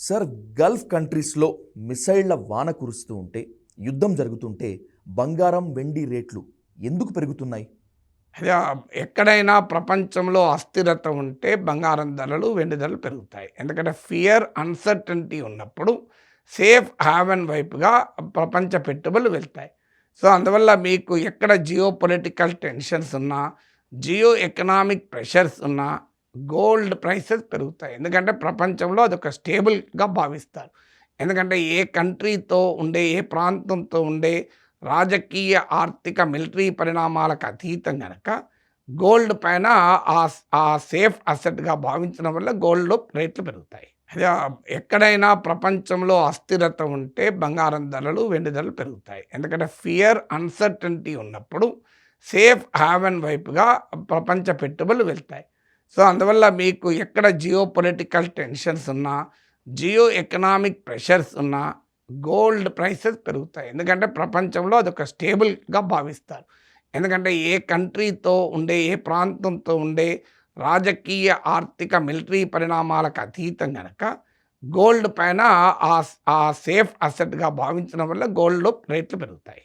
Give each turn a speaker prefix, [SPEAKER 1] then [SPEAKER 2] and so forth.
[SPEAKER 1] Sir, Gulf కంట్రీస్లో మిసైళ్ల వాన కురుస్తూ ఉంటే, యుద్ధం జరుగుతుంటే బంగారం, వెండి రేట్లు ఎందుకు పెరుగుతున్నాయి?
[SPEAKER 2] అదే ఎక్కడైనా ప్రపంచంలో అస్థిరత ఉంటే బంగారం ధరలు, వెండి ధరలు పెరుగుతాయి. ఎందుకంటే ఫియర్, అన్సర్టనిటీ ఉన్నప్పుడు సేఫ్ హావెన్ వైపుగా ప్రపంచ పెట్టుబడులు వెళ్తాయి. సో, అందువల్ల మీకు ఎక్కడ జియో పొలిటికల్ టెన్షన్స్ ఉన్నా, జియో ఎకనామిక్ ప్రెషర్స్ ఉన్నా గోల్డ్ ప్రైసెస్ పెరుగుతాయి. ఎందుకంటే ప్రపంచంలో అదొక స్టేబుల్‌గా భావిస్తారు. ఎందుకంటే ఏ కంట్రీతో ఉండే, ఏ ప్రాంతంతో ఉండే రాజకీయ, ఆర్థిక, మిలిటరీ పరిణామాలకు అతీతం గనక గోల్డ్ పైన ఆ సేఫ్ అసెట్‌గా భావించడం వల్ల గోల్డ్‌లో రేట్లు పెరుగుతాయి. అదే ఎక్కడైనా ప్రపంచంలో అస్థిరత ఉంటే బంగారం ధరలు, వెండి ధరలు పెరుగుతాయి. ఎందుకంటే ఫియర్, అన్సర్టనిటీ ఉన్నప్పుడు సేఫ్ హావెన్ వైపుగా ప్రపంచ పెట్టుబడులు వెళ్తాయి. సో, అందువల్ల మీకు ఎక్కడ జియో పొలిటికల్ టెన్షన్స్ ఉన్నా, జియో ఎకనామిక్ ప్రెషర్స్ ఉన్నా గోల్డ్ ప్రైసెస్ పెరుగుతాయి. ఎందుకంటే ప్రపంచంలో అదొక స్టేబుల్‌గా భావిస్తారు. ఎందుకంటే ఏ కంట్రీతో ఉండే, ఏ ప్రాంతంతో ఉండే రాజకీయ, ఆర్థిక, మిలిటరీ పరిణామాలకు అతీతం గనక గోల్డ్ పైన ఆ సేఫ్ అసెట్‌గా భావించడం వల్ల గోల్డ్‌లో రేట్లు పెరుగుతాయి.